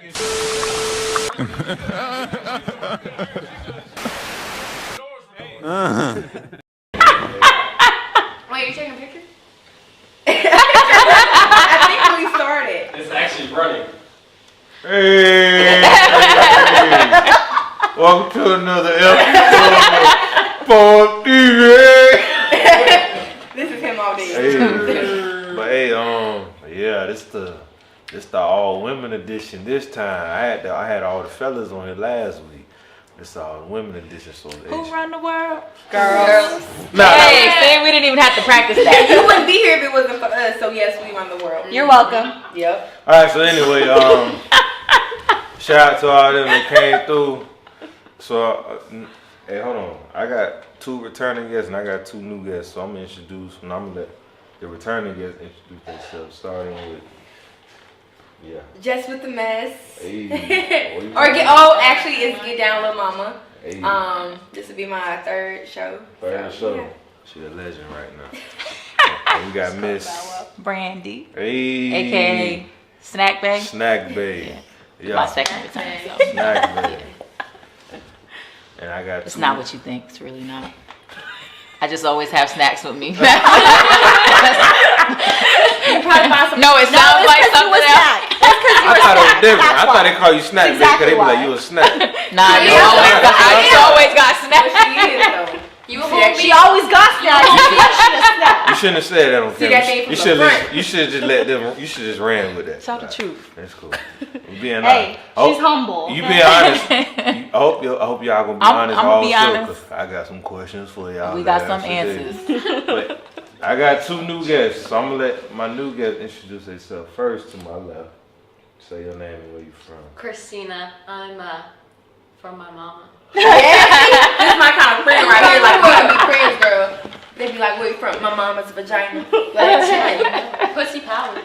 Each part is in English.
Wait, you taking a picture? I think we started. It's actually running. Hey, welcome to another episode of Peeves. This is him all day. Hey, but hey, yeah, this the all women edition this time. I had all the fellas on here last week. This all women edition. So Who run the world? Girls. Hey, see, we didn't even have to practice that. You wouldn't be here if it wasn't for us. So yes, we run the world. You're welcome. Yep. All right. So anyway, shout out to all them that came through. So hey, hold on. I got 2 returning guests and I got 2 new guests. So I'm gonna introduce. And I'm gonna let the returning guests introduce themselves. Starting with. Yeah. Just with the mess. Hey, actually it's Get Down Lil Mama. Hey. This will be my 3rd show. Third so, show. Yeah. She a legend right now. And we got Miss Brandy, Hey. aka Snack Bay. Snack Bay. Yeah. My second return. So. Snack Bay. And I got It's 2. not what you think. It's really not. I just always have snacks with me. You probably find some. No, it sounds like something else. I thought it was different. I thought they call you Snack Bay because they be like, you a snack. Nah, I always got snacks. You a homie? She always got snacks. You shouldn't have said that on See that camera. thing from You the should front. you should just let them. You should just ran with that. Tell the truth. That's cool. You being Hey, honest. she's humble. You being honest. I hope y'all gonna be honest. I'ma be also, honest. 'cause I got some questions for y'all. We got to some answer answers. But I got 2 new guests, so I'm gonna let my new guest introduce themselves. First to my left, say your name and where you from. Christina, I'm from my mama. This is my kind of friend right here. Like, we can be friends, girl. They be like, where you from? My mama's vagina. Like, Pussy power.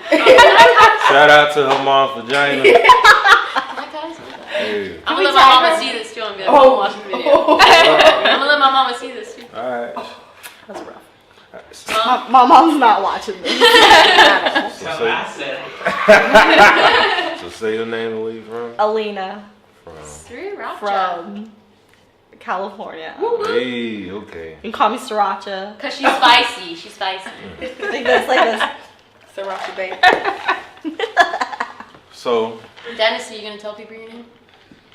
Shout out to her mom's vagina. My cousin. Hey. I'm gonna let my mama see this too and be like, oh, watch the video. I'm gonna let my mama see this too. All right. That's rough. My mom's not watching this. So say your name and where you from. Alina From. from California. Hey, okay. You can call me Sriracha. Cause she's spicy. She's spicy. Like this. Sriracha baby. So Dennis, are you gonna tell people your name?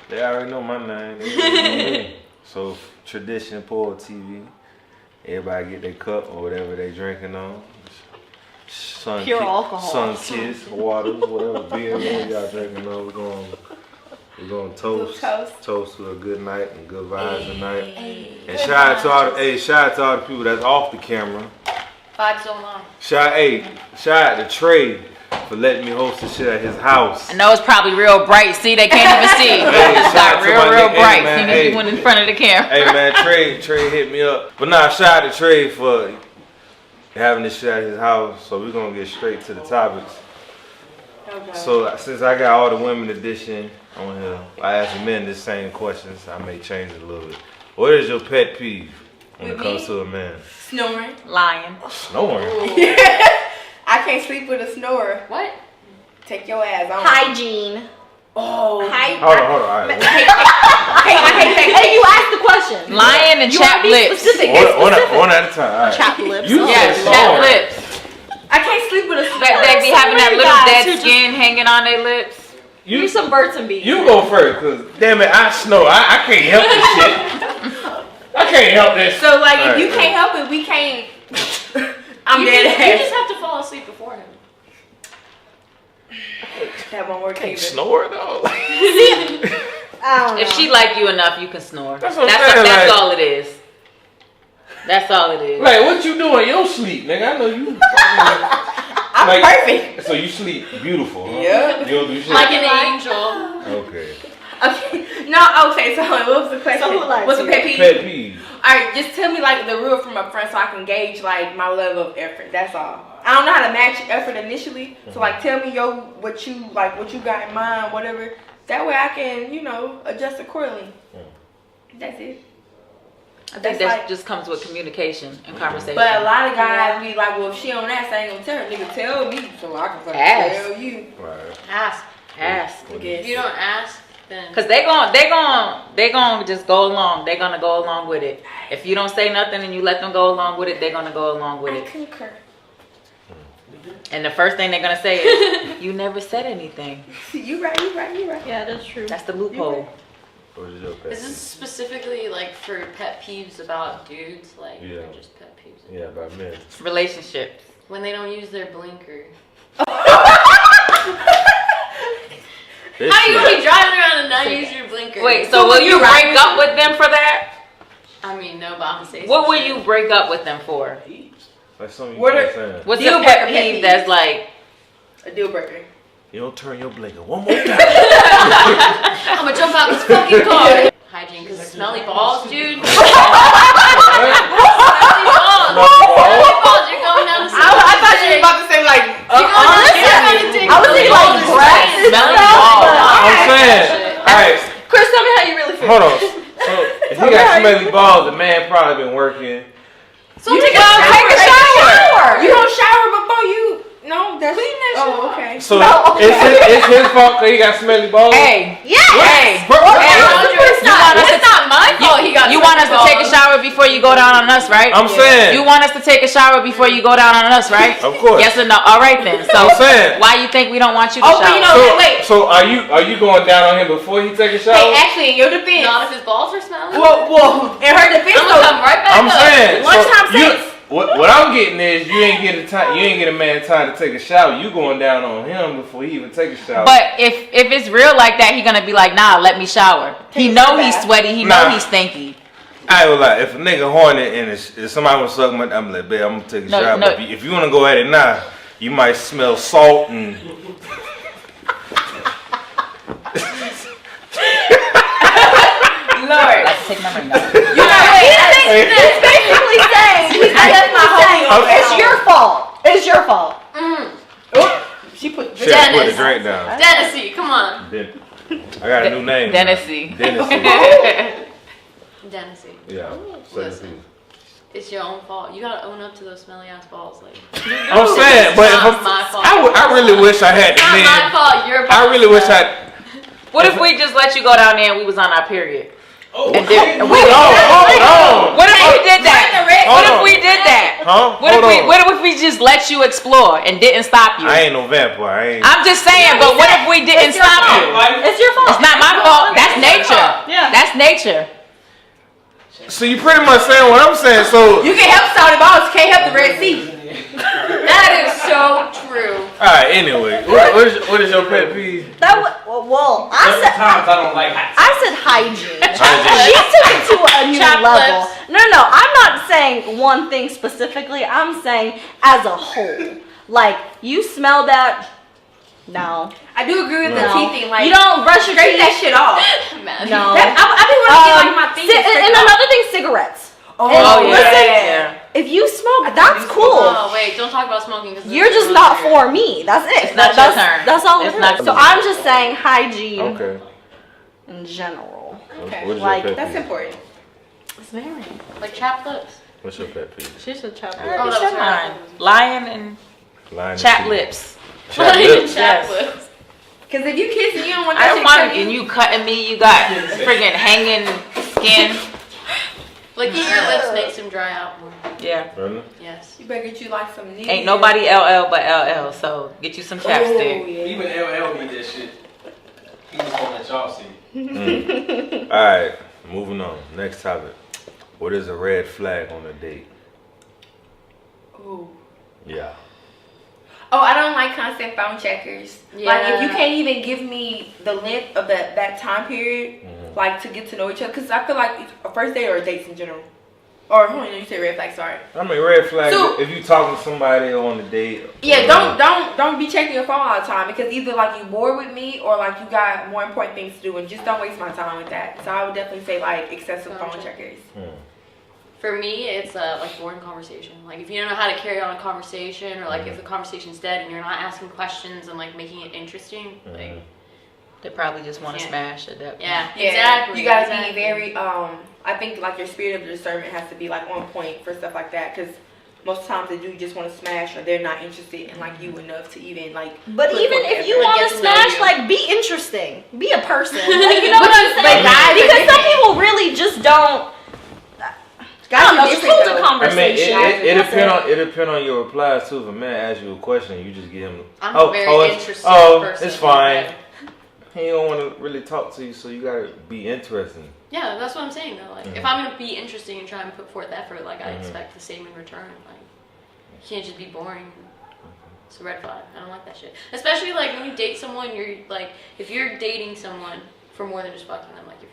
they already know my name. They already know me. So Tradition Pour TV. Everybody get their cup or whatever they drinking on. Pure alcohol. Sun kiss, water, whatever beer y'all drinking on. We're gonna toast to a good night and good vibes tonight. And shout out to all the people that's off the camera. Vibes online. Shout out to Trey for letting me host the shit at his house. I know it's probably real bright. See, they can't even see. It's shout out got to real my nigga. bright. Hey, man, See, you went in front of the camera. Hey man, Trey hit me up. But nah, shout out to Trey for having this shit at his house. So we're gonna get straight to the topics. Okay. So since I got all the women edition on here, I asked the men the same questions. I may change it a little bit. What is your pet peeve when it comes to a man? Snoring. Lying. Snoring? I can't sleep with a snorer. What? Take your ass on. Hygiene. Oh. Hold on. All right. Hey, you asked the question. Lying and You chapped wanna be lips. specific. One at a time. All right. Chapped lips. You Yes, said chapped snoring. lips. I can't sleep with a snorer. They be having that little guys dead who just- skin hanging on their lips. Give me some birds and bees. You go first, cause damn it, I snore. I can't help this shit. I can't help this. So like, if All you right, can't help it, we can't. I'm You dead just ass. have to fall asleep before him. That won't work Can't either. snore though. I don't know. If she like you enough, you can snore. That's what I'm saying, That's like- all it is. That's all it is. Like, what you do in your sleep, nigga? I know you. I'm perfect. So you sleep beautiful, huh? Yeah. You don't do shit. Like an angel. Okay. Okay. No. Okay. So what was the question? So who likes What's the you? pet peeve? Pet peeve. All right. Just tell me like the rule from a friend so I can gauge like my level of effort. That's all. I don't know how to match effort initially. So like, tell me what you got in mind, whatever. That way I can adjust accordingly. That's it. I think That's that like- just comes with communication and conversation. But a lot of guys be like, well, if she on that, so I ain't gonna tell her. Nigga, tell me so I can fucking Ask. tell you. Right. Ask. Ask. If you don't ask, then Cause they gon' just go along. They're gonna go along with it. If you don't say nothing and you let them go along with it, they're gonna go along with I it. concur. And the first thing they're gonna say is, "You never said anything." You right. Yeah, that's true. That's the loophole. What is your pet is this peeve? specifically like for pet peeves about dudes, like Yeah. or just pet peeves? Yeah, about men. Relationships. When they don't use their blinker. This How you shit- gonna be driving around and not use your blinker? Wait, so will you break up with them for that? I mean, no, but I'm gonna say What some will shit. you break up with them for? Like something you What keep are- saying. What's Deal a breaker, pet pet peeve peeve. that's like, A deal breaker. You don't turn your blinker one more time. I'm gonna jump out this fucking car. Hygiene, because smelly balls, dude. Smelly balls, you're going down the I thought you were about to say like. I was thinking like breath. smelly balls? I'm saying. Alright, Chris, tell me how you really feel. hold on. So if you got smelly balls, the man probably been working. So take a Take a shower. You don't shower before you. No, that's. Clean that shit. Oh, okay. So it's his fault because he got smelly balls. Hey, Yeah. hey. Bro, It's not my fault. He got. You want us to take a shower before you go down on us, right? I'm saying. You want us to take a shower before you go down on us, right? Of course. Yes or no? All right then. So I'm saying. why you think we don't want you to Oh, but shower? you know- wait. So are you going down on him before he take a shower? Hey, actually, in your defense. Not if his balls are smelly. Whoa. In her defense, I'm gonna come right back I'm up. saying. Lunchtime so you- sex. What I'm getting is you ain't get a man time to take a shower. You going down on him before he even take a shower. But if it's real like that, he gonna be like, nah, let me shower. He know he's sweaty. He know Nah. he's stinky. I ain't gonna lie, if a nigga horny and if somebody wanna suck my, I'm like, babe, I'm gonna take a No, shower. no. But if you wanna go at it now, you might smell salt and. Lord. Like, take my ring off. You know, he's basically saying, it's your fault. It's your fault. She put. Shit, put the drink down. Dennis, come on. I got a new name. Dennis-y. Dennis, Yeah. Listen. It's your own fault. You gotta own up to those smelly ass balls. Like, I'm saying, but it's if not my fault. I really wish I had the It's not my man. fault. Your I fault. really wish I. What if we just let you go down there and we was on our period? Oh, And then, hold on. what if we did that? Hold What if on. we did that? Huh? What Hold if on. what if we just let you explore and didn't stop you? I ain't no vampire. I ain't. I'm just saying, but what if we didn't stop you? It's your fault. It's not my fault. That's nature. Yeah. That's nature. So you pretty much saying what I'm saying. So You can help Saudi balls, can't help the Red Sea. That is so true. all right. Anyway, what is your pet peeve? That well, Sometimes I don't like I said hygiene. Hygiene. She took it to a new Chopped level. lips. No, I'm not saying one thing specifically. I'm saying as a whole. Like, you smell that? No. I do agree with No. the teeth thing. Like, You don't brush your scrape teeth? that shit off. Man. No. I be want to get like my thing. And another thing, cigarettes. Oh, And listen, Yeah. if you smoke, that's cool. Oh wait, don't talk about smoking. Cause You're just not for me. That's it. It's not your that's, turn. That's all it It's is. not So your I'm just saying hygiene Okay. in general. Okay. What is Like, your pet That's peeve? important. It's very. like chapped lips. What's your pet peeve? She should chop Oh, that was Mine. her. Lying and Lying to chapped teeth. lips. Chapped lips. Chapped Yes. lips. Because if you kissing, you don't want I that don't shit want coming. and you cutting me. You got friggin' hanging skin. Licking your lips makes him dry out more. Yeah. Really? Yes. You better get you like some knees. Ain't nobody LL but LL. So get you some chapstick. Oh, yeah. Even LL need that shit. He just gonna let y'all see. All right. Moving on. Next topic. What is a red flag on a date? Ooh. Yeah. Oh, I don't like constant phone checkers. Like, if you Yeah. can't even give me the length of that time period, like, to get to know each other. Because I feel like it's a first date or dates in general. Or, hold on, you said red flag, sorry. I mean, red flag. So- if you talking to somebody on a date. Yeah, don't be checking your phone all the time. Because either, like, you bored with me or, like, you got more important things to do. And just don't waste my time with that. So I would definitely say, like, excessive phone checkers. For me, it's like boring conversation. Like if you don't know how to carry on a conversation, or like if the conversation's dead and you're not asking questions and like making it interesting, like They probably just want to Yeah. smash at that point. yeah, Yeah, exactly. you gotta exactly. be very, I think, like, your spirit of discernment has to be, like, on point for stuff like that. Because most of the times the dude just want to smash, or they're not interested in like you enough to even like. But put even forth if you effort. want get to to know smash, you. like, be interesting. Be a person. Like, you know what I'm But saying? guys are Because some different. people really just don't. I don't know, just different, hold the though. I mean, conversation. it depend on your replies too. If a man asks you a question, you just give him. I'm a very interested oh, person. it's fine. Okay. He don't want to really talk to you, so you gotta be interesting. Yeah, that's what I'm saying though. Like, if I'm gonna be interesting and try and put forth effort, like I expect the same in return. Like, you can't just be boring. It's a red flag. I don't like that shit. Especially like when you date someone, you're like, if you're dating someone for more than just fucking them, like if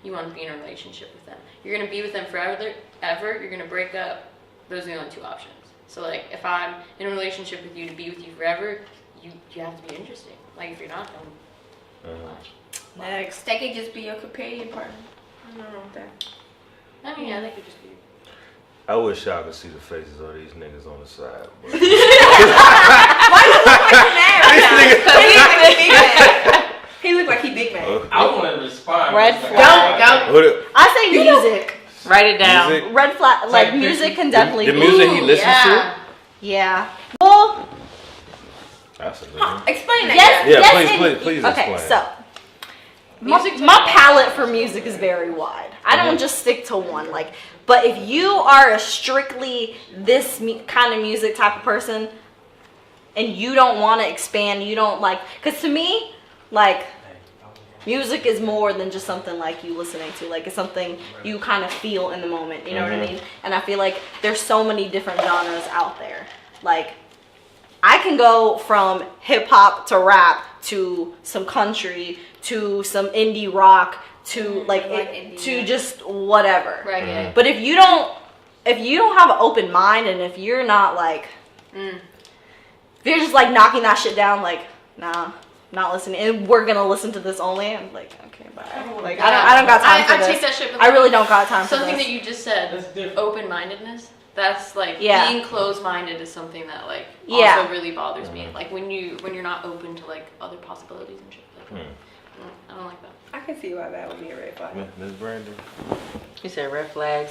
you want to be in a relationship with them, you're gonna be with them forever. You're gonna break up. Those are the only two options. So like, if I'm in a relationship with you to be with you forever, you have to be interesting. Like if you're not, then Next, they could just be your companion partner. I don't know about that. I mean, yeah, they could just be. I wish y'all could see the faces of these niggas on the side. But Why you look like you're mad right now? He look like he big mad. I want to respond. Red but- flag. Don't. I say music. Write it down. Music, Red flag, like Like music can definitely the be. music he listens yeah. Yeah. Well, that's a good Huh, one. explain that. yes, Yeah, yes, please okay, explain. so Music my takes palette for music is very wide. I don't Mhm. just stick to one. Like, but if you are a strictly this kind of music type of person, and you don't want to expand, you don't like, because to me, like, music is more than just something like you listening to. Like, it's something you kind of feel in the moment. You know what I mean? And I feel like there's so many different genres out there. Like, I can go from hip hop to rap to some country to some indie rock to like indie, to yeah. just whatever. Right. Yeah. But if you don't have an open mind, and if you're not like if you're just like knocking that shit down, like, nah, not listening, and we're gonna listen to this only, I'm like, okay, bye. Like, I don't got time for I this. take that shit. But I really don't got time for something this. that you just said, That's different. open-mindedness. That's like Yeah. being closed-minded is something that like Yeah. also really bothers me. Like when you're not open to like other possibilities and shit. Like, I don't like that. I can see why that would be a red flag. Miss Brandon. You said red flags.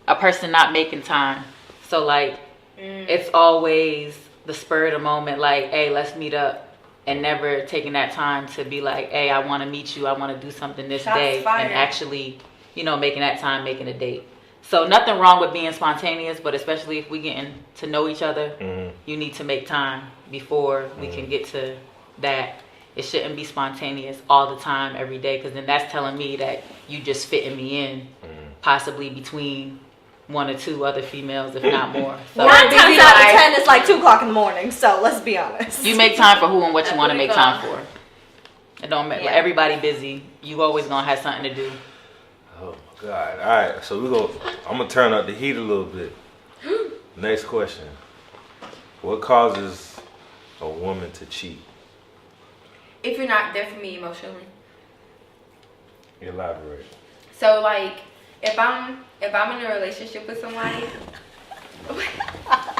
A person not making time. So like, it's always the spur of the moment. Like, hey, let's meet up, and never taking that time to be like, hey, I want to meet you. I want to do something this Shots day, fired. and actually, making that time, making a date. So nothing wrong with being spontaneous, but especially if we getting to know each other, you need to make time before we can get to that. It shouldn't be spontaneous all the time, every day, because then that's telling me that you just fitting me in, possibly between one or two other females, if not more. So 9 times Be out of like- 10, it's like 2:00 in the morning. So let's be honest. you make time for who and what you That's want to what we make got. time for. It don't matter. Yeah. Everybody busy. You always gonna have something to do. Oh my God! All right, so I'm gonna turn up the heat a little bit. Next question: what causes a woman to cheat? If you're not there for me emotionally. Elaborate. So like, if I'm in a relationship with somebody.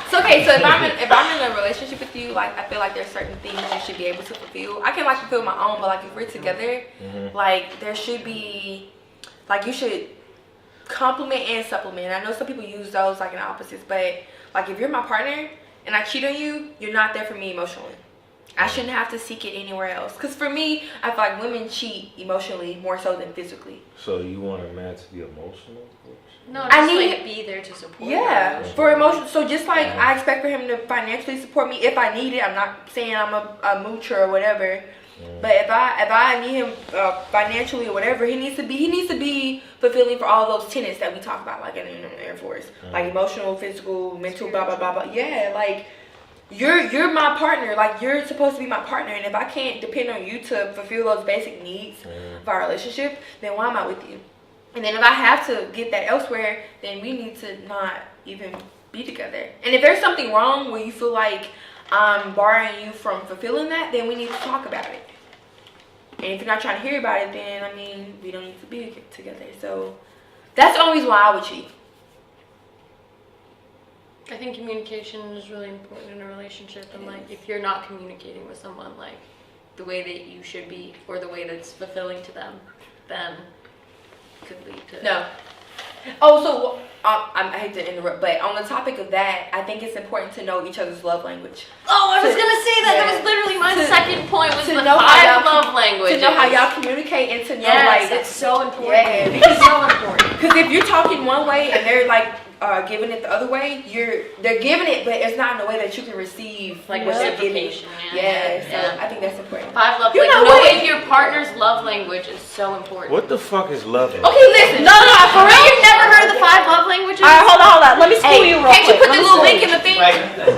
So okay, so if I'm in a relationship with you, like I feel like there's certain things you should be able to fulfill. I can like fulfill my own, but like if we're together, like there should be, like you should compliment and supplement. I know some people use those like in opposites, but like if you're my partner and I cheat on you, you're not there for me emotionally. I shouldn't have to seek it anywhere else. Because for me, I feel like women cheat emotionally more so than physically. So you want a man to be emotional? No, I just need- like be there to support. Yeah, you. for emotion. So just like I expect for him to financially support me if I need it. I'm not saying I'm a moocher or whatever. But if I need him financially or whatever, he needs to be fulfilling for all those tenets that we talk about, like in the Air Force, like emotional, physical, mental, blah blah blah blah. Yeah, like you're my partner. Like you're supposed to be my partner, and if I can't depend on you to fulfill those basic needs of our relationship, then why am I with you? And then if I have to get that elsewhere, then we need to not even be together. And if there's something wrong where you feel like I'm barring you from fulfilling that, then we need to talk about it. And if you're not trying to hear about it, then I mean, we don't need to be together. So that's the only reason why I would cheat. I think communication is really important in a relationship, and like if you're not communicating with someone like the way that you should be or the way that's fulfilling to them, then it could lead to No. Oh, so I hate to interrupt, but on the topic of that, I think it's important to know each other's love language. Oh, I was gonna say that. That was literally my second point. Was the 5 love languages. To know how y'all communicate and to know yes, it's so important. Yeah, It's so important. Because if you're talking one way and they're like giving it the other way, they're giving it, but it's not in a way that you can receive Like what they're giving. reciprocation. So I think that's important. 5 love You languages. know what? Knowing your partner's love language is so important. What the fuck is love? Okay, listen. No, For real, you've never heard of the 5 love languages? All right, hold on. Let me school you real Can't you quick. put the little link in the thing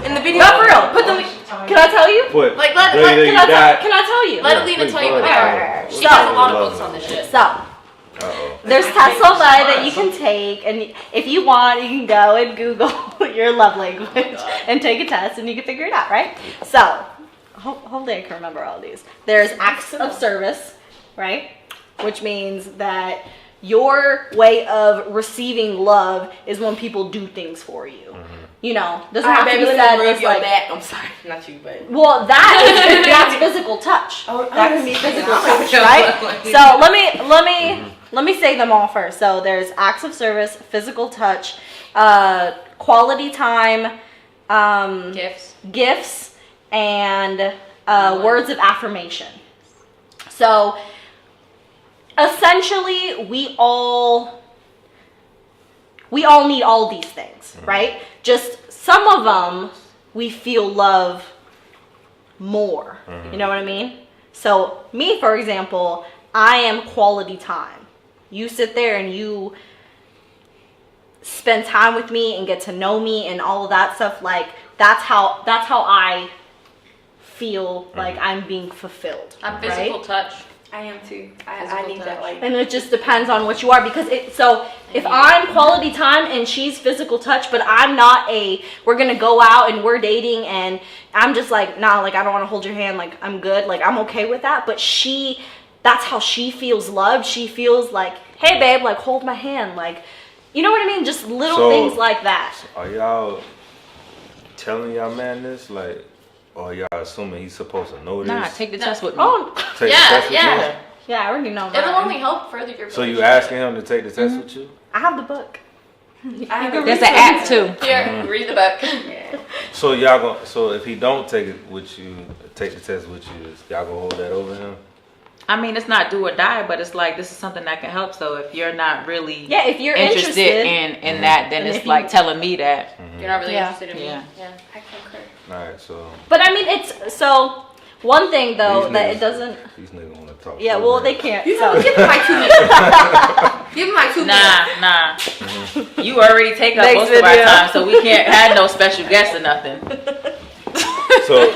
in the video? No, for real. Put the link. Can I tell you? Put, Like, Can I tell you? Let Alina tell you what they are. Alright. She has a lot of books on this shit. So, there's tests online that you can take, and if you want, you can go and Google your love language and take a test, and you can figure it out, right? So, hopefully I can remember all these. There's acts of service, right? Which means that your way of receiving love is when people do things for you. You know, doesn't have to be said. It's like, I'm sorry, not you, but well, that's physical touch. That can be physical touch, right? So let me say them all first. So there's acts of service, physical touch, quality time, gifts, and words of affirmation. So essentially, we all need all these things, right? Just some of them we feel love more. You know what I mean? So me, for example, I am quality time. You sit there and you spend time with me and get to know me and all of that stuff. Like that's how I feel like I'm being fulfilled. I'm physical touch. I am too. I need that like. And it just depends on what you are, because if I'm quality time and she's physical touch, but I'm not we're gonna go out and we're dating and I'm just like, nah, like I don't want to hold your hand, like I'm good, like I'm okay with that. But that's how she feels loved. She feels like, hey babe, like hold my hand, like, you know what I mean? Just little things like that. Are y'all telling y'all man this, like? Or y'all assuming he's supposed to know this? Nah, take the test with me. Oh, Take the test with you? yeah, I already know. It'll only help further your So you relationship. asking him to take the test with you? I have the book. There's an app too. Here, read the book. So so if he don't take it with you, take the test with you, y'all gonna hold that over him? I mean, it's not do or die, but it's like this is something that can help. So if you're not really if you're interested in that, then And it's if like you- telling me that. You're not really interested in Yeah. me. Yeah. I concur. Alright, so But I mean, it's so one thing though These that niggas- it doesn't. these niggas wanna talk. Yeah, so well, bad. they can't. You So. know, give him like 2 minutes. Give him like 2 minutes. Nah. You already take up Next most of our video. time, so we can't have no special guests or nothing. So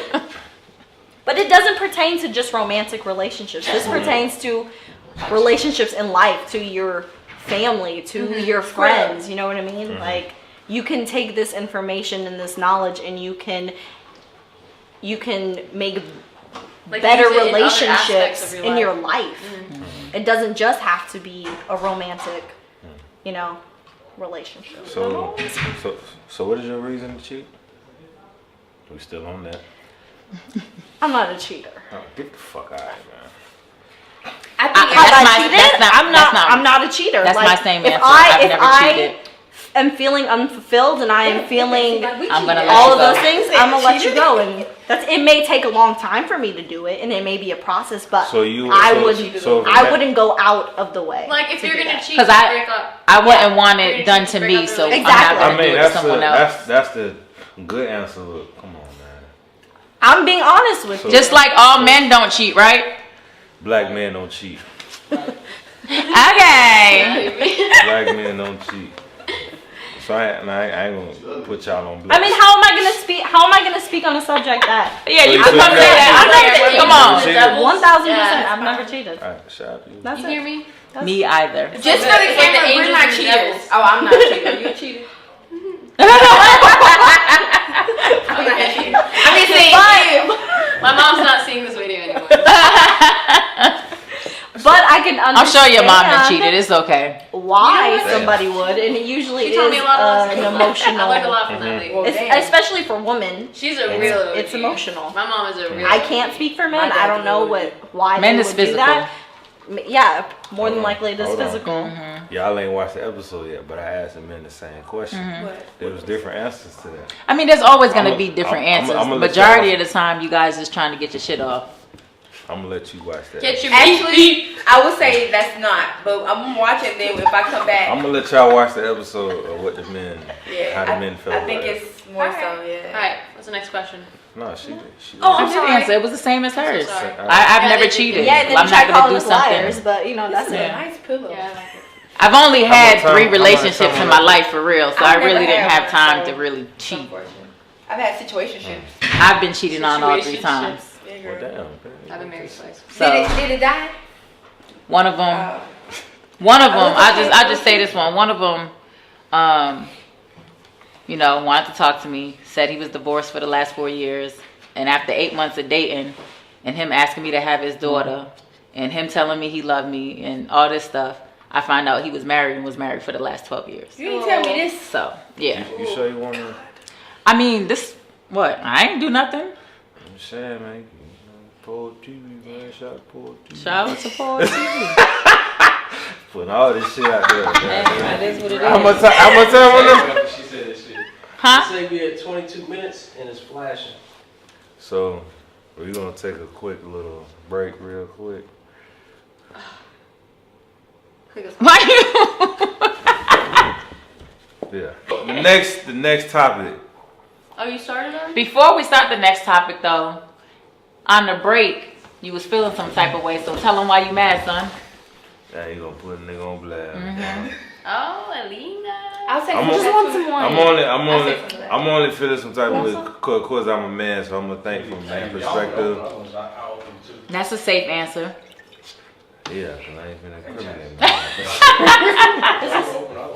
But it doesn't pertain to just romantic relationships. This pertains to relationships in life, to your family, to your friends. You know what I mean? Like you can take this information and this knowledge, and you can make Like, better use it in other relationships aspects of in your life. It doesn't just have to be a romantic, relationship. so what is your reason to cheat? We still on that? I'm not a cheater. Oh, get the fuck out of here, man. I think That's Have I my- cheated? that's not- I'm that's not- I'm not a cheater. That's Like, my same if answer. I I've never cheated. am feeling unfulfilled and I am feeling I'm gonna let all you of go. those things, I'm gonna let you go. And it may take a long time for me to do it, and it may be a process, but So you I so- wouldn't so if I that- wouldn't go out of the way. Like if to you're do gonna that. cheat, 'Cause break up. I wouldn't want You're it gonna done to break me, up the so I'm relationship. not gonna I mean do it to that's someone else. that's the good answer. Look, come on, man. I'm being honest with you. Just like all men don't cheat, right? Black men don't cheat. Okay. Black men don't cheat. So I ain't gonna put y'all on blast. I mean, how am I gonna speak on a subject that? Yeah, So you you can said come say that- that. Come on. Cheated? 1,000%. I've never cheated. Alright, shout out to you. That's You hear it. me? Me either. Just for It's the like camera, the we're angels not and the cheaters. devils. Oh, I'm not a cheater. Are you a cheater? I'm not a cheater. I'm just saying you. My mom's not seeing this video anymore. But I can understand. I'm sure your mom done cheated. It's okay. Why You know what? somebody would, and it usually She is told me a lot of an lessons. emotional. I learned a lot from that lady. Well, It's- damn. especially for women. She's a real OG. It's emotional. My mom is a real I OG. can't speak for My men. dad's I don't know really why Men they is would do physical. that. Yeah, more than Hold on, likely it is hold on. physical. Y'all ain't watched the episode yet, but I asked the men the same question. What? There was different answers to that. I mean, there's always going to I'ma- be different I'ma- answers. I'ma The let majority y'all- of the time, you guys is trying to get your shit off. I'm gonna let you watch that. Get your Actually, I would say that's not, but I'm watching them. If I come back, I'm gonna let y'all watch the episode of what the men, yeah, how the men felt. I think about it's more so, All yeah. right. What's the next question? it. No, she. Oh, I I'm did sorry. answer. It was the same as hers. sorry. I've Yeah, never they did. cheated. Yeah, and then I'm you try not going calling to us do something. liars, but you know This that's is it. a nice pillow. Yeah, I like it. I've only had How much 3 time- relationships how in much my life for real, so I I've really never didn't had have one, time so to really it's cheat. unfortunate. I've had situationships. I've been cheated on all 3 times. Yeah, Well, girl. damn. I've been married twice. So Did it die? one of them, Oh. I just say this one. One of them, you know, wanted to talk to me. Said he was divorced for the last 4 years, and after 8 months of dating, and him asking me to have his daughter, and him telling me he loved me, and all this stuff, I find out he was married and was married for the last 12 years. You didn't tell me this. So yeah, You sure you wanna? I mean this. What? I ain't do nothing. I'm saying, man. Pull TV, man. Shot pull TV. Shout out to Paul TV. Putting all this shit out there. That is what it How is. much time? How much time on this? After she said that shit. Huh? Say we at 22 minutes and it's flashing. So we're gonna take a quick little break, real quick. Why you? Yeah. The next topic. Oh, you started on? Before we start the next topic, though, on the break, you was feeling some type of way. So tell them why you mad, son. Now you gonna put a nigga on blast. Oh, Alina. I'll say I'm some on- just want some more. I'm only feeling some type of way. Cause of course I'm a man, so I'm gonna think from a man perspective. That's a safe answer. Yeah, cause I ain't finna incriminate man.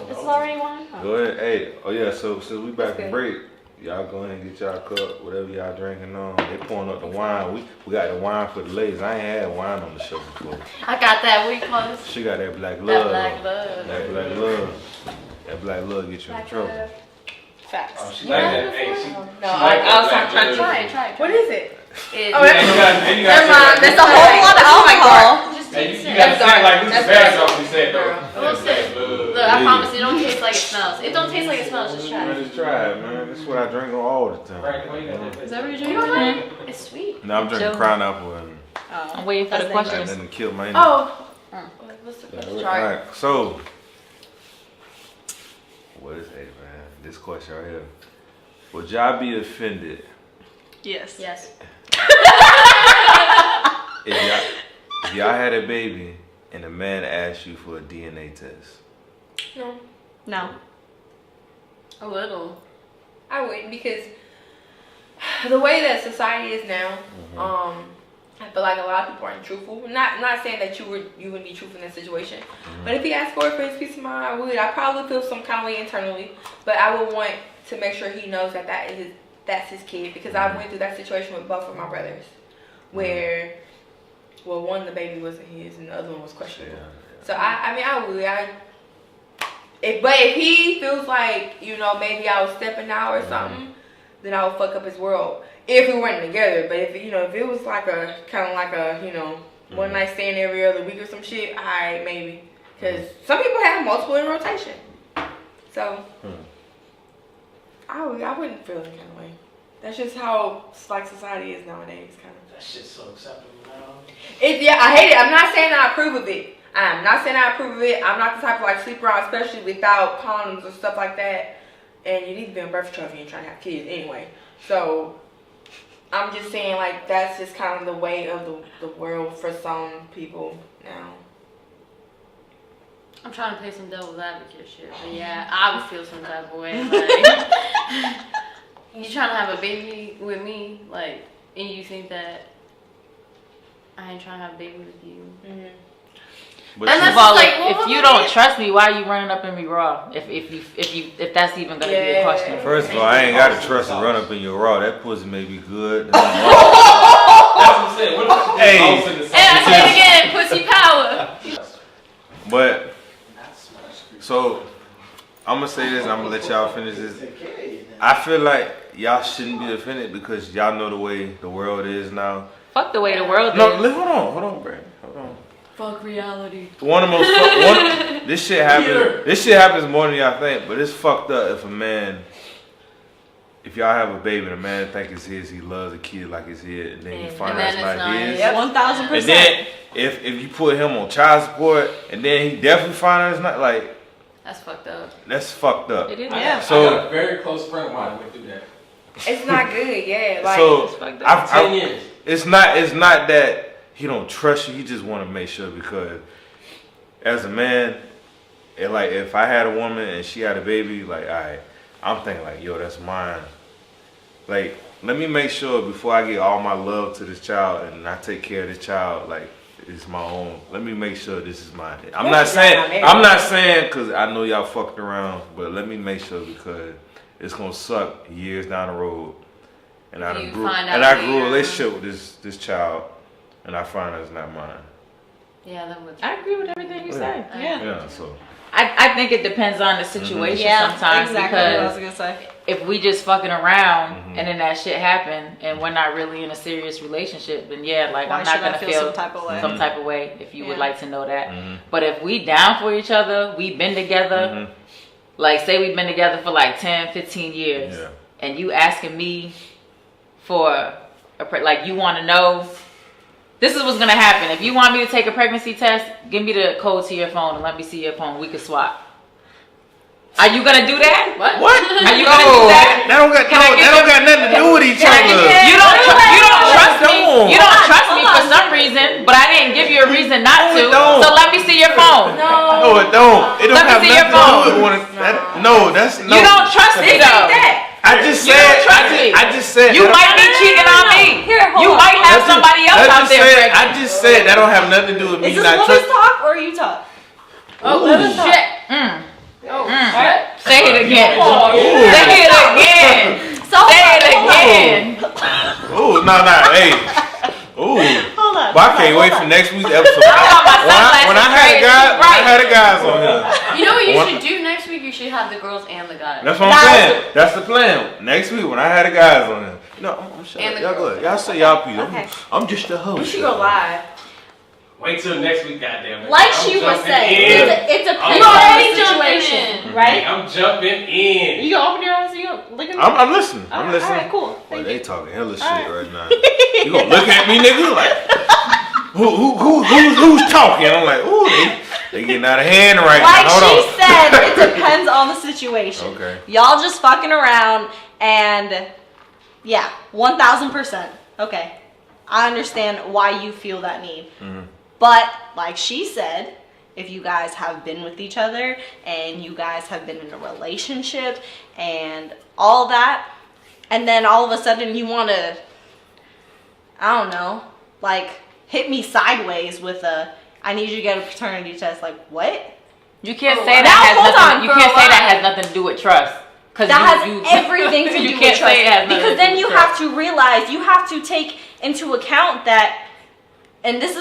This is already one. Go ahead. Hey, oh yeah. So since we back from break, y'all go ahead and get y'all cup, whatever y'all drinking on. They pouring up the wine. We got the wine for the ladies. I ain't had wine on the show before. I got that. What do you call this? She got that black That love. black love. That black love. That black love get you in trouble. Facts. She like that. Hey, she No, like that I was black trying to love. Try it. What is it? It, Oh, that's And you Never mind. That's a like, whole lot of alcohol. just Hey, taste you it. gotta say it like That's Luther Vandross when he said Girl. though. We'll see. Look, I promise it don't taste like it smells. It don't taste like it smells. Just try Man, it. just try it, man. That's what I drink on all the time. Frank, why you got that Is face? that what you're drinking? It's sweet. No, I'm drinking Chill. Crown Apple and I'm waiting for the That's questions. then kill my energy. Oh. What's the All question? right, so what is it, man? This question right here. Would y'all be offended Yes. Yes. if y'all had a baby and a man asked you for a DNA test? No, No. A little. I wouldn't because the way that society is now, I feel like a lot of people aren't truthful. Not saying that you wouldn't be truthful in that situation, but if he asked for it for his peace of mind, I would. I probably feel some kind of way internally, but I would want to make sure he knows that that's his kid because I went through that situation with both of my brothers, where, well, one of the baby wasn't his and the other one was questionable. So I mean, I would. But if he feels like, you know, maybe I was stepping out or something, then I would fuck up his world. If we weren't together, but if it was like a kind of like a, you know, one night stand every other week or some shit, alright, maybe. Because some people have multiple in rotation. So I wouldn't feel any kind of way. That's just how like society is nowadays, kind of. That shit's so acceptable now. Yeah, I hate it. I'm not saying I approve of it. I'm not saying I approve of it. I'm not the type of like sleep around, especially without condoms or stuff like that. And you need to be on birth control if you're trying to have kids anyway. So I'm just saying like that's just kind of the way of the world for some people now. I'm trying to play some devil's advocate shit, but yeah, I would feel some type of way. Like, you trying to have a baby with me, like, and you think that I ain't trying to have a baby with you. Mm-hmm. But And see, that's Well, like, if you don't trust me, why are you running up in me raw? If that's even gonna be a question. first of all, I ain't got to trust to run up in your raw. That pussy may be good. That's what I'm saying. What if Hey. it's in the And I say it again, pussy power. But so I'm gonna say this. I'm gonna let y'all finish this. I feel like y'all shouldn't be offended because y'all know the way the world is now. Fuck the way the world No, is. hold on, Brandon. Hold on. Fuck reality. One of the most this shit happens. This shit happens more than y'all think, but it's fucked up if a man, if y'all have a baby and a man think it's his, he loves the kid like it's his, and then you find out it's not his. 1,000%. And then if you put him on child support, and then he definitely find out it's not, like, that's fucked up. that's fucked up. It is. Yeah. So I got a very close friend of mine who went through that. It's not good, yeah. Like, so it's fucked up. 10 years. it's not that he don't trust you. He just want to make sure, because as a man, and like if I had a woman and she had a baby, like I'm thinking like, yo, that's mine. Like, let me make sure before I get all my love to this child and I take care of this child, like it's my own. Let me make sure this is mine. I'm not saying because I know y'all fucking around, but let me make sure, because it's gonna suck years down the road. And I You grew find and out I grew a later. relationship with this child, and I find out it's not mine. Yeah, that would. I agree with everything you said. Yeah. Yeah, so I think it depends on the situation Yeah, sometimes, exactly what I was because gonna say. if we just fucking around and then that shit happen and we're not really in a serious relationship, then yeah, like Why I'm not should I gonna feel feel some type of way? some type of way if you would Yeah. like to know that. But if we down for each other, we've been together, like say we've been together for like 10, 15 years, yeah. and you asking me for like you want to know. This is what's gonna happen. If you want me to take a pregnancy test, give me the code to your phone and let me see your phone. We can swap. Are you gonna do that? What? Are you gonna do that? That don't got nothing to do with each Can I other. get you don't trust me. Don't. You don't trust me for some reason, but I didn't give you a reason not to. No, it don't. So let me see your phone. No, it don't. It don't Let me have see your nothing to do phone. with one. No, that's no. You don't trust me though. I just You said. don't trust me. I just said. You that might be cheating on me. Here, hold You on. might have Let's somebody else let's out just there. say- pregnant. I just said that don't have nothing to do with me Is this not women's trusting. talk or you talk? Oh, shit. Oh, What? Say it again. Oh, Say it again. So Say it hold on. again. Ooh, no, hey. Ooh. Hold on. But I can't wait for next week's episode. my When I had the guys on here. You know what you What? should do next week? You should have the girls and the guys. That's what I'm saying. That's the plan. Next week when I had the guys on here. No, I'm shut And up. the Y'all girls. good. Y'all say y'all piece. Okay. I'm just the host. we should go live. Wait till next week, goddamn it. Like I'm she was jumping saying, in. it's a I'm pretty already situation, jumping in. right? I'm jumping in. You gonna open your eyes? You gonna look at me? I'm listening. I'm listening. All right, cool. Boy, Thank they you. talking hella shit All right now. You gonna look at me, nigga? Like, who's talking? I'm like, ooh, they getting out of hand right Like now. Hold she on. said, it depends on the situation. Okay. Y'all just fucking around, and yeah, 1,000%. Okay, I understand why you feel that need, but like she said, if you guys have been with each other and you guys have been in a relationship and all that, and then all of a sudden you want to, I don't know, like hit me sideways with a, I need you to get a paternity test. Like what? You can't Oh, say now that hold has nothing. on, You for can't a say that while. has nothing to do with trust. Cause That has you everything to you do can't with trust. say it has nothing Because to then do you with have trust. to realize, you have to take into account that, and this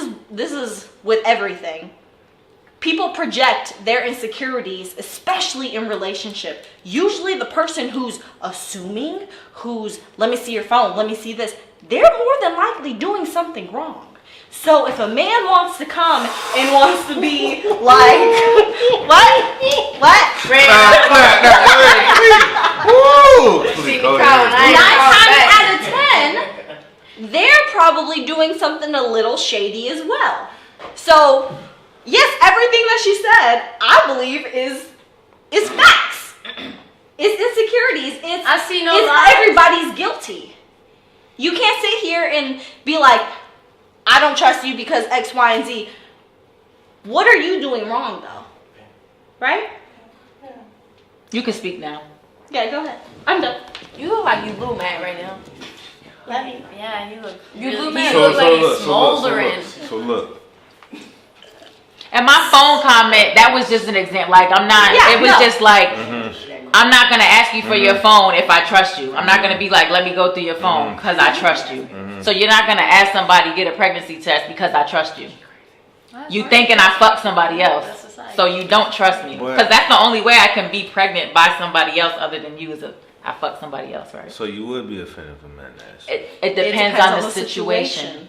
is with everything. People project their insecurities, especially in relationship. Usually the person who's assuming, who's, let me see your phone, let me see this, they're more than likely doing something wrong. So if a man wants to come and wants to be like, what? Woo! See me crying, I ain't 9 times out of 10, they're probably doing something a little shady as well. So, yes, everything that she said, I believe is facts. It's insecurities. I see no it's lies. everybody's guilty. You can't sit here and be like, I don't trust you because X, Y, and Z. What are you doing wrong though? Right? You can speak now. Yeah, go ahead. I'm done. You look like you blue mad right now. Let me. Yeah, you look. You really, blue you mad? look like he's smoldering. So look. And my phone comment, that was just an example. Like I'm not. Yeah, it was no. just like I'm not gonna ask you for your phone if I trust you. I'm not gonna be like, let me go through your phone because I trust you. So you're not gonna ask somebody to get a pregnancy test because I trust you. You thinking I fucked somebody else, That's society. so you don't trust me because that's the only way I can be pregnant by somebody else other than you. Is I fuck somebody else, right? So you would be offended if a man asked. It depends on the situation.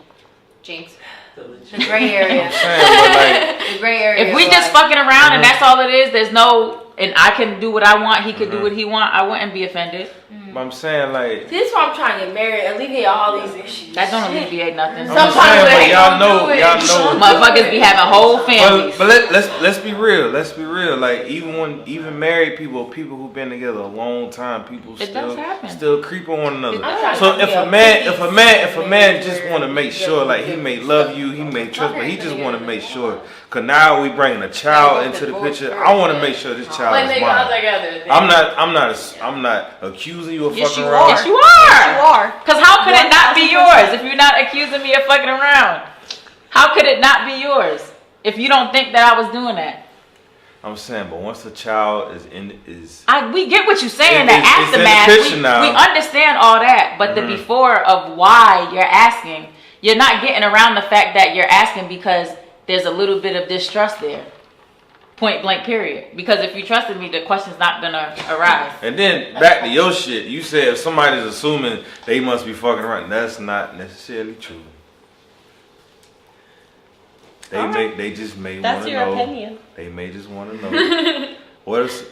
James. The gray area. I'm saying, but like, The gray area. If we just fucking around and that's all it is, there's no, and I can do what I want, he could do what he want, I wouldn't be offended. but I'm saying like. This is why I'm trying to get married, alleviate all these issues. That don't alleviate nothing. I'm just saying, but y'all know. Motherfuckers be having whole families. But let's be real. Let's be real. Like even married people who've been together a long time, people still creep on one another. So if a man just want to make sure, like he may love you, he may trust, but he just want to make sure. Cause now we bringing a child into the picture. I want to make sure this child is mine. I'm not accusing you of fucking around. Yes, you are. Cause how could it not be yours if you're not accusing me of fucking around? How could it not be yours if you don't think that I was doing that? I'm saying, but once the child we get what you're saying. The aftermath, we understand all that, but the before of why you're asking, you're not getting around the fact that you're asking because there's a little bit of distrust there. Point blank, period. Because if you trusted me, the question's not gonna arise. And then back to your shit, you said if somebody's assuming they must be fucking around, that's not necessarily true. They just may want to know. That's your opinion. They may just want to know. What if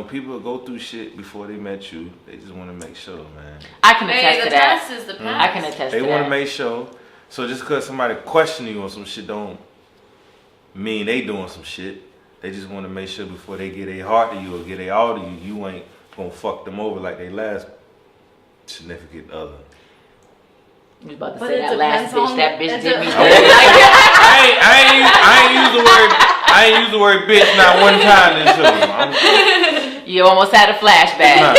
people go through shit before they met you? They just want to make sure, man. I can attest to that. Past is the past. I can attest to that. They want to make sure. So just because somebody questioning you on some shit don't mean they doing some shit. They just want to make sure before they get their heart to you or get their all to you, you ain't gonna fuck them over like they last significant other. You was about to say that last bitch. That bitch did me. I ain't use the word bitch not one time this show. You almost had a flashback.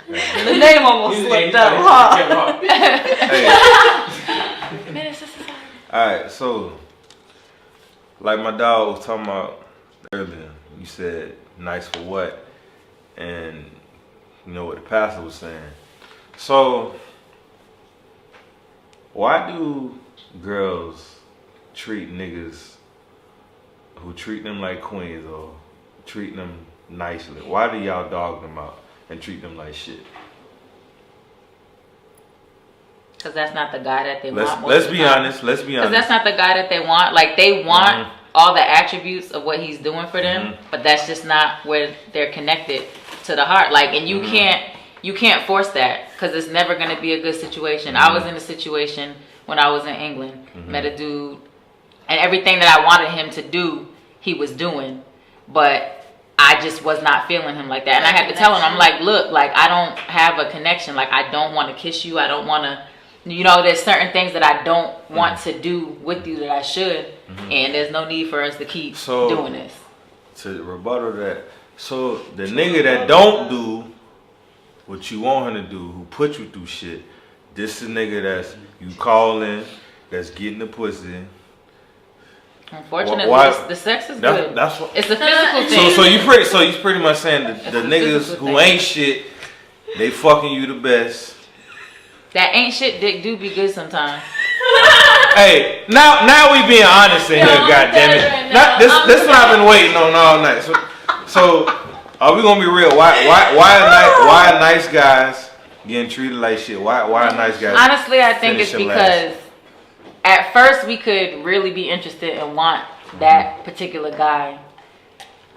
The name almost slipped up, huh? Alright, so like my dog was talking about earlier, you said nice for what? And you know what the pastor was saying. So why do girls treat niggas who treat them like queens or treat them nicely? Why do y'all dog them out and treat them like shit? Because that's not the guy that they want. Let's be honest. Because that's not the guy that they want. Like, they want all the attributes of what he's doing for them, but that's just not where they're connected to the heart. Like, and you can't force that because it's never going to be a good situation. I was in a situation when I was in England, met a dude, and everything that I wanted him to do, he was doing, but I just was not feeling him like that. And I had to tell him, I'm like, look, like, I don't have a connection. Like, I don't want to kiss you. I don't want to, there's certain things that I don't want to do with you that I should, and there's no need for us to keep doing this. To rebuttal that, so the nigga that don't do what you want him to do, who put you through shit, this is a nigga that's you calling, that's getting the pussy. Unfortunately, the sex is good. That's what, it's a physical thing. So you pretty much saying that the niggas who ain't shit, they fucking you the best. That ain't shit dick do be good sometimes. Hey, now we being honest in here, goddammit. This what I've been waiting on all night. So are we gonna be real? Why are nice guys getting treated like shit? Why are nice guys? Honestly, I think it's because at first we could really be interested and want that particular guy.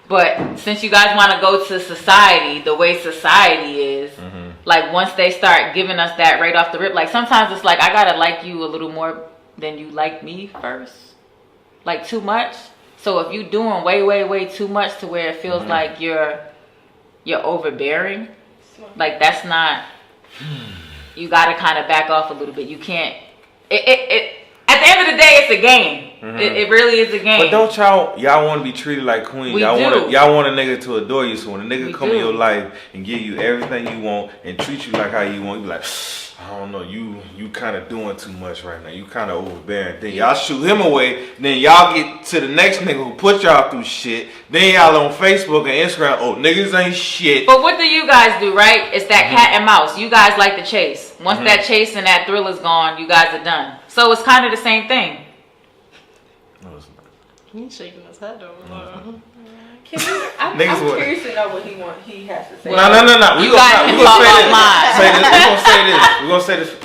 But since you guys want to go to society, the way society is, like once they start giving us that right off the rip, like sometimes it's like I gotta like you a little more than you like me first, like too much. So if you doing way too much to where it feels like you're overbearing, like that's not. You gotta kind of back off a little bit. You can't. At the end of the day, it's a game. It really is a game. But don't y'all want to be treated like queens? Y'all want a nigga to adore you. So when a nigga come in your life and give you everything you want and treat you like how you want, you be like, I don't know, you kind of doing too much right now. You kind of overbearing. Then y'all shoot him away. Then y'all get to the next nigga who put y'all through shit. Then y'all on Facebook and Instagram, oh, niggas ain't shit. But what do you guys do, right? It's that cat and mouse. You guys like to chase. Once that chase and that thrill is gone, you guys are done. So it's kind of the same thing. No, it's not. He's shaking his head over. I'm curious to know what he has to say. No. We gonna say this.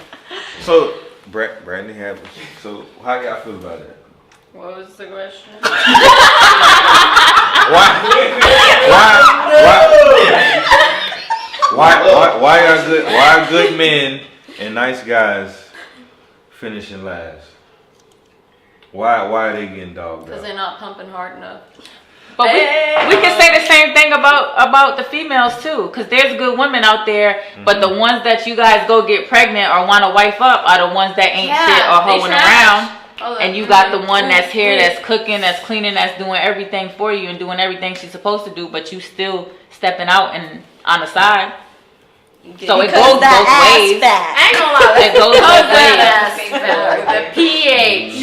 So Brandy had. So how y'all feel about that? What was the question? Why are good men and nice guys finishing last? Why are they getting dogged Because out? they're not pumping hard enough. But we can say the same thing about the females too, because there's good women out there, but the ones that you guys go get pregnant or want to wife up are the ones that ain't shit or hoeing around. And you got the one that's here, that's cooking, that's cleaning, that's doing everything for you and doing everything she's supposed to do, but you still stepping out and on the side. So it goes both ways. I ain't gonna lie. It goes both ways. The pH.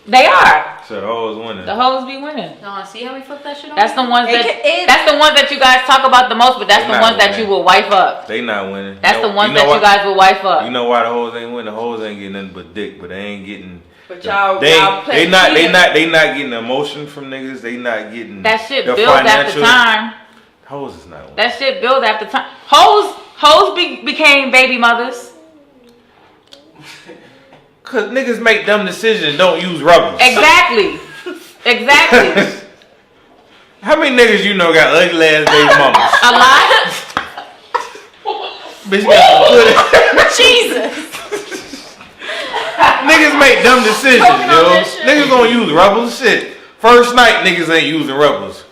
They are. So the hoes winning. The hoes be winning. No, see how we flip that shit on? That's the ones that's the ones that you guys talk about the most, but that's the ones that you will wife up. They not winning. That's the ones that you guys will wife up. You know why the hoes ain't winning? The hoes ain't getting nothing but dick, but they ain't getting. But y'all They not cheating. getting emotion from niggas. They not getting That shit the builds after time. Hoes is not winning. That shit builds after time. Hoes became baby mothers. Cause niggas make dumb decisions. Don't use rubbers. Exactly. How many niggas you know got ugly ass baby mamas? A lot. Bitch got good. Jesus. Niggas make dumb decisions, yo. Niggas gonna use rubbers. Shit. First night, niggas ain't using rubbers.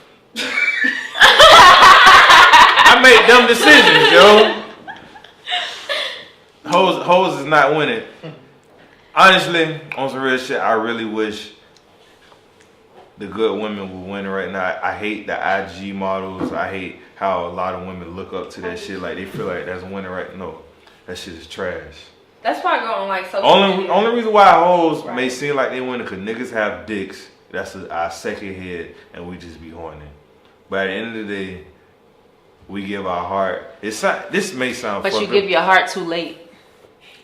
I make dumb decisions, yo. Hoes is not winning. Honestly, on some real shit, I really wish the good women would win right now. I hate the IG models. I hate how a lot of women look up to that shit. Like they feel like that's winning right. No, that shit is trash. That's why I go on like social media. Only reason why hoes may seem like they winning because niggas have dicks. That's our second head, and we just be horny. But at the end of the day, we give our heart. It's not, this may sound. But fucked you give up. your heart too late.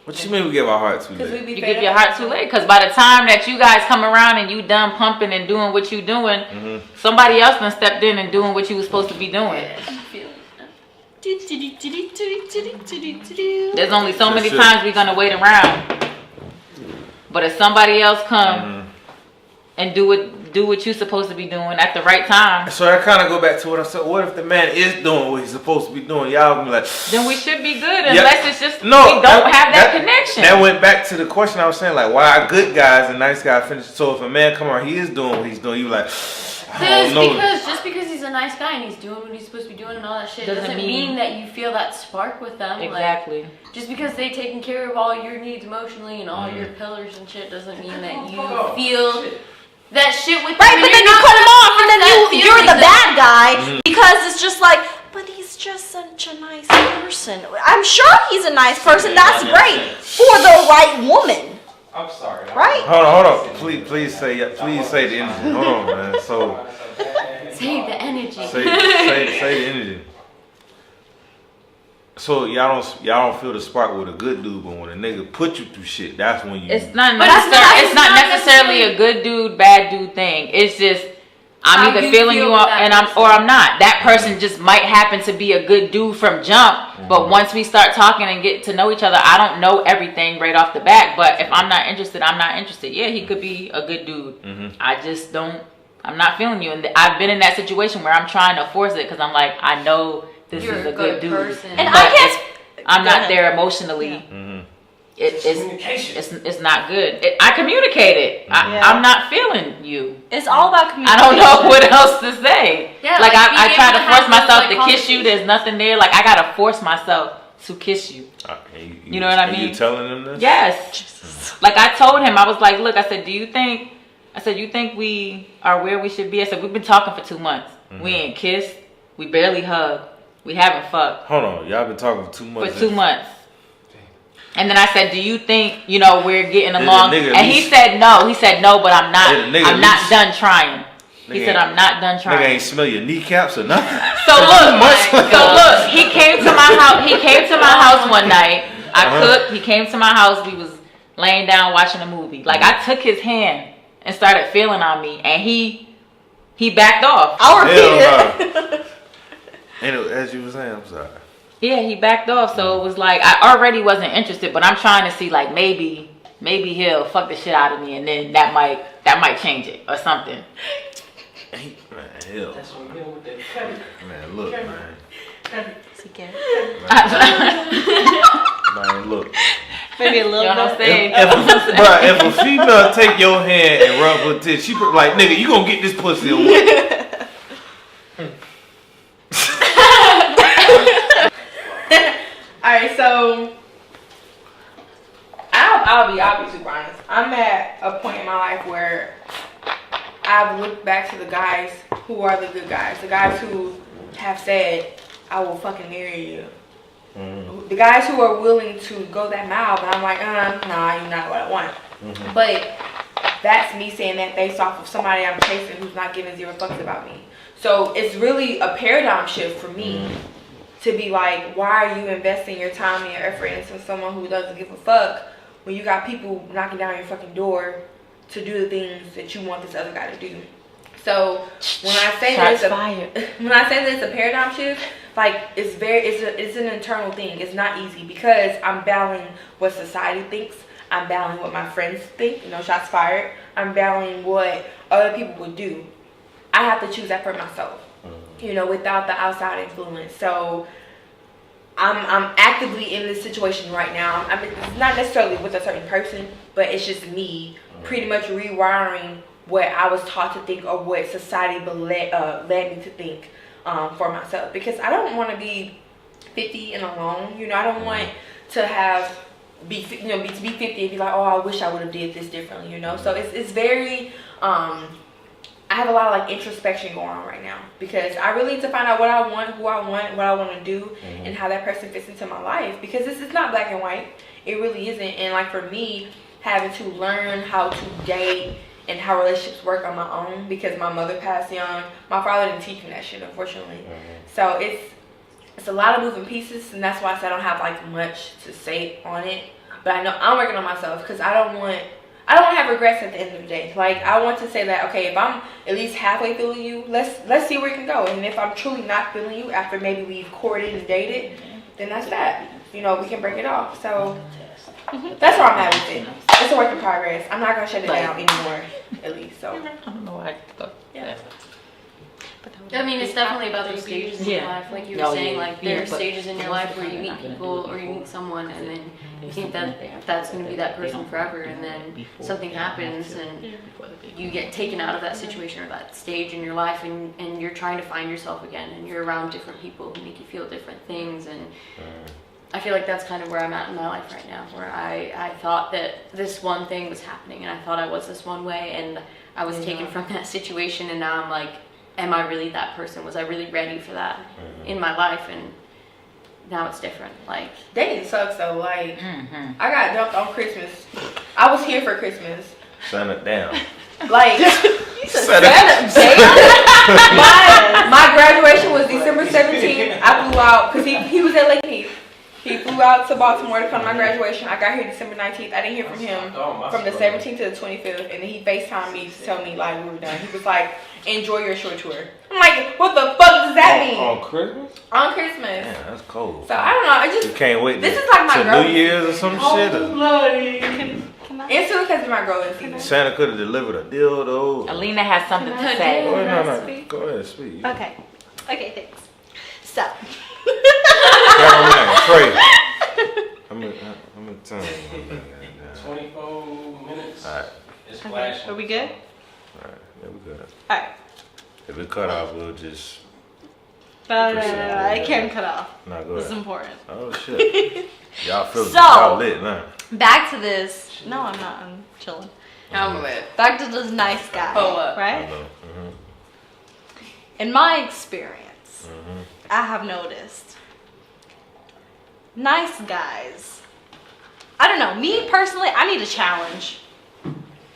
What you mean we give our heart too late? You give your heart too late because by the time that you guys come around and you done pumping and doing what you doing, somebody else done stepped in and doing what you was supposed to be doing. There's only so many times we're gonna wait around. But if somebody else come and do what you're supposed to be doing at the right time. So I kind of go back to what I said. What if the man is doing what he's supposed to be doing? Y'all gonna be like, then we should be good unless it's just we no, don't have that connection. That went back to the question I was saying, like, why are good guys and nice guys finish? So if a man come around, he is doing what he's doing, you like, because just because he's a nice guy and he's doing what he's supposed to be doing and all that shit doesn't mean that you feel that spark with them. Exactly. Like, just because they taking care of all your needs emotionally and all your pillars and shit doesn't mean that you feel that shit with Right, but then you cut him off and then you're the bad guy Mm-hmm. because it's just like, but he's just such a nice person. I'm sure he's a nice person. That's great for the right woman. I'm sorry. Right? hold on. Please say the energy. Hold on, man. So Save the energy. say the energy. So y'all don't feel the spark with a good dude, but when a nigga put you through shit, that's when you. It's not But it's not necessarily a good dude, bad dude thing. It's just I'm either feeling you and I'm not. That person just might happen to be a good dude from jump, but once we start talking and get to know each other, I don't know everything right off the bat. But if I'm not interested, I'm not interested. Yeah, he could be a good dude. I just don't. I'm not feeling you, and I've been in that situation where I'm trying to force it because I'm like, I know this is a good dude, person. And but I guess I'm not there emotionally. It's not good. I communicated. I'm not feeling you. it's all about I communication. don't know what else to say. Yeah, like I being try able to to force have myself those, to kiss you. There's nothing there. Like I gotta force myself to kiss you. You know what I mean? You telling them this? Yes. Like I told him, I was like, look, I said, you think we are where we should be? I said, we've been talking for 2 months. We ain't kissed. We barely hugged. We haven't fucked. Hold on, y'all been talking for 2 months. For 2 months. And then I said, do you think, we're getting along? And he said no. He said no, but I'm not done trying. He said, I'm not done trying. Nigga ain't smell your kneecaps or nothing. So look, he came to my house. He came to my house one night. I cooked. He came to my house. We was laying down watching a movie. Like I took his hand and started feeling on me, and he backed off. I'll repeat it. Anyway, as you were saying, I'm sorry. Yeah, he backed off. So it was like I already wasn't interested, but I'm trying to see like maybe he'll fuck the shit out of me, and then that might change it or something. Man, hell. That's what we get with that cut. Man, look, man. Man, look. Maybe a little You know what I'm bit. saying? If a female take your hand and rub her tits, she like, nigga, you gonna get this pussy or what? Alright, so I'll be super honest. I'm at a point in my life where I've looked back to the guys who are the good guys, the guys who have said, I will fucking marry you. Mm-hmm. The guys who are willing to go that mile, but I'm like, nah, you're not what I want. Mm-hmm. But that's me saying that based off of somebody I'm chasing who's not giving zero fucks about me. So it's really a paradigm shift for me to be like, why are you investing your time and your effort into someone who doesn't give a fuck when you got people knocking down your fucking door to do the things that you want this other guy to do? So when I say this, when I say this, a paradigm shift, like it's an internal thing. It's not easy because I'm battling what society thinks. I'm battling what my friends think. Shots fired. I'm battling what other people would do. I have to choose that for myself. Without the outside influence. So I'm actively in this situation right now. I mean, it's not necessarily with a certain person, but it's just me pretty much rewiring what I was taught to think or what society led me to think for myself. Because I don't want to be 50 and alone. I don't want to be 50 and be like, oh, I wish I would have did this differently. So it's very I have a lot of like introspection going on right now because I really need to find out what I want, who I want, what I want to do, and how that person fits into my life. Because this is not black and white. It really isn't. And like for me, having to learn how to date and how relationships work on my own because my mother passed young. My father didn't teach me that shit, unfortunately. So it's a lot of moving pieces, and that's why I said I don't have like much to say on it. But I know I'm working on myself because I don't want to have regrets at the end of the day. Like I want to say that, okay, if I'm at least halfway feeling you, let's see where it can go. And if I'm truly not feeling you after maybe we've courted and dated, then that's that. We can break it off. So that's where I'm at with it. It's a work in progress. I'm not gonna shut it down anymore, at least. So I don't know why. yeah. I mean, it's definitely about those stages in your life. Like you were saying, like there are stages in your life where you meet people or you meet someone and then you think that that's going to be that person forever, and then something happens and you get taken out of that situation or that stage in your life, and you're trying to find yourself again, and you're around different people who make you feel different things. And I feel like that's kind of where I'm at in my life right now, where I thought that this one thing was happening and I thought I was this one way, and I was taken from that situation, and now I'm like, am I really that person? Was I really ready for that in my life? And now it's different. Like dating sucks though. Like I got dumped on Christmas. I was here for Christmas. Shut it down. Like Shut my graduation was December 17th. I flew out because he was at Lake Heath. He flew out to Baltimore to come to my graduation. I got here December 19th. I didn't hear from him from the 17th to the 25th. And then he FaceTimed me to tell me like we were done. He was like, enjoy your short tour. I'm like, what the fuck does that mean? On Christmas? On Christmas. Yeah, that's cold. So I don't know. I just you can't wait. This is like my till girl. New Year's or some shit. It's because it's my girl season. Santa could have delivered a dildo. Alina has something to say. No. Go ahead, speak. Okay, thanks. So. Trey. I'm gonna tell you. 24 minutes. All right. It's flashing. Are we good? All right. Yeah, we good. All right. If it cut off, we'll just. No, I can't cut off. No, go This is ahead. important. Oh shit. Y'all feel So- y'all lit now. Back to this. No, I'm not. I'm chilling. I'm with. Back to this nice guy. Oh, what? Right? Mm-hmm. In my experience, I have noticed nice guys. I don't know. Me personally, I need a challenge.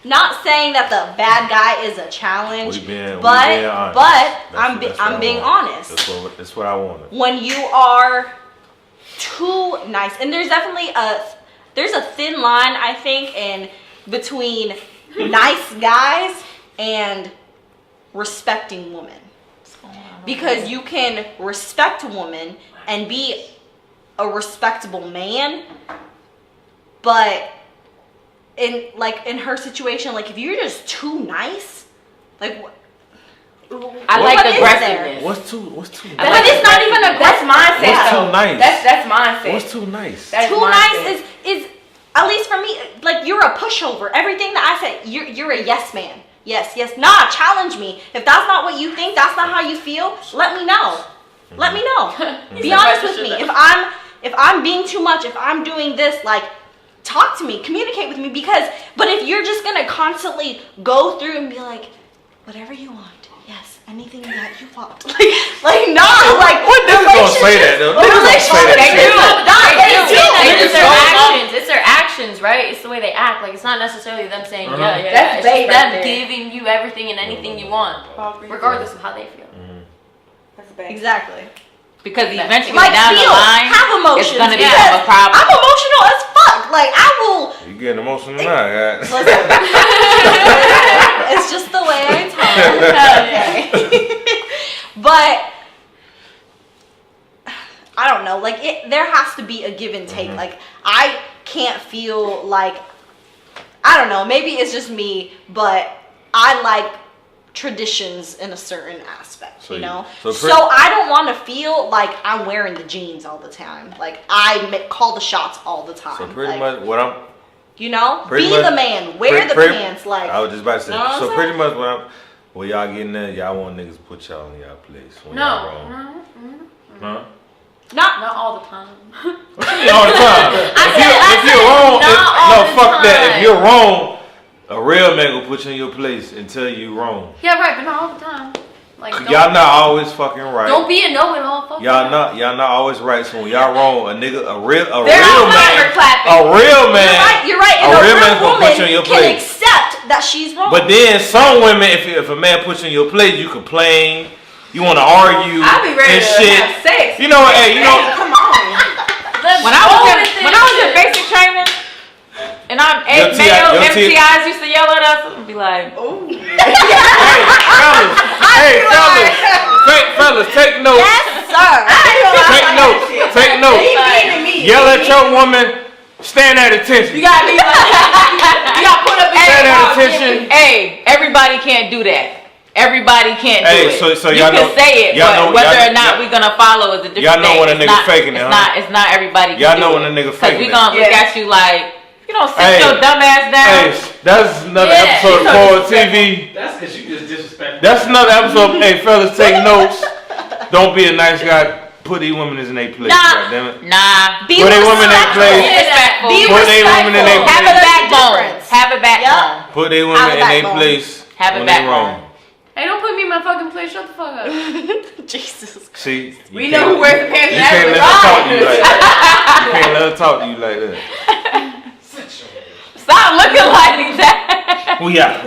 Not saying that the bad guy is a challenge, We being honest. but I'm That's what I being want. honest. That's what I wanted. When you are too nice, and there's definitely there's a thin line, I think, in between nice guys and respecting women. Because you can respect a woman and be a respectable man, but in her situation, like if you're just too nice, like I what like is aggressiveness. What's too? but it's not even a That's mindset. What's too though. nice? That's mindset. What's too nice? That's too mindset. nice is at least for me, like you're a pushover. Everything that I say, you're a yes man. Yes. Nah, challenge me. If that's not what you think, that's not how you feel, let me know. Let me know. Be honest with me. If I'm being too much, if I'm doing this, like talk to me, communicate with me, but if you're just gonna constantly go through and be like, whatever you want. Yes, anything that you want. like nah, like What niggas gonna say that though? Niggas gonna say that shit. It's their actions. It's their actions, right? It's the way they act. Like it's not necessarily them saying yeah. That's It's bait just them right there. giving you everything and anything you want, regardless of how they feel. That's bad. exactly. Because eventually Like down the feel, line, have emotions. it's gonna because become a problem. I'm emotional as fuck. Like I will. You getting emotional now, guys? Listen, it's just the way I talk. Okay. But I don't know. Like there has to be a give and take. Like I can't feel like I don't know. Maybe it's just me, but I like traditions in a certain aspect. So you know. so So I don't want to feel like I'm wearing the jeans all the time. Like I call the shots all the time. So pretty like, much what I'm. you know, Pretty be much- the man. Wear the pants. Like I was just about to say. Know what I'm So saying? pretty much what y'all getting there, y'all want niggas to put y'all in y'all place when y'all wrong. Huh? Not all the time. What you mean all the time? I If you're wrong, not all no, the fuck that. time. If you're wrong, a real man will put you in your place and tell you wrong. Yeah, right, but not all the time. Like Y'all not always fucking right. Don't be a know-it-all. Fuck Y'all that. not always right. So when y'all wrong, a real They're all man, clapping. a real man. You're right. And A a real real man's gonna woman put you in your can place. accept that she's wrong. But then some women, if a man puts you in your place, you complain, you want to argue I'll be ready and to shit. have sex. You know, hey, you know. Come on. When I was in basic training, and Your male T- MTIs used to yell at us and be like, Ooh. Hey, fellas, take notes. yes, sir. Take notes. Take notes. Yell at your woman. Stand at attention. You gotta be like, you gotta put up Stand at attention. hey, everybody can't do that. Everybody can't do Hey, it. so you y'all can know- say it, y'all but know- whether y'all- or not we're gonna follow is a different y'all know thing. when a It's nigga not- faking it, it's huh? It's not everybody can Y'all do know it. when a nigga 'Cause faking we it. gonna look at you like, you don't sit Hey. your dumb ass down. Hey, that's another Yeah. episode of Core TV. That's because you just disrespectful. That's another episode. Hey, fellas, take notes. Don't be a nice guy. Put these women in their place. Nah. Goddammit. Be Put they women in their respectful. place. Respectful. Be Put they women in their respectful. Have a place. backbone. Difference. Have a backbone. Put they Have women a in their backbone. place. Have a when they backbone. wrong. Hey, don't put me in my fucking place. Shut the fuck up. Jesus. See, you We can't- know who wears the pants. You can't let her talk to you like that. You can't let her talk to you like that. Stop looking like that. We out.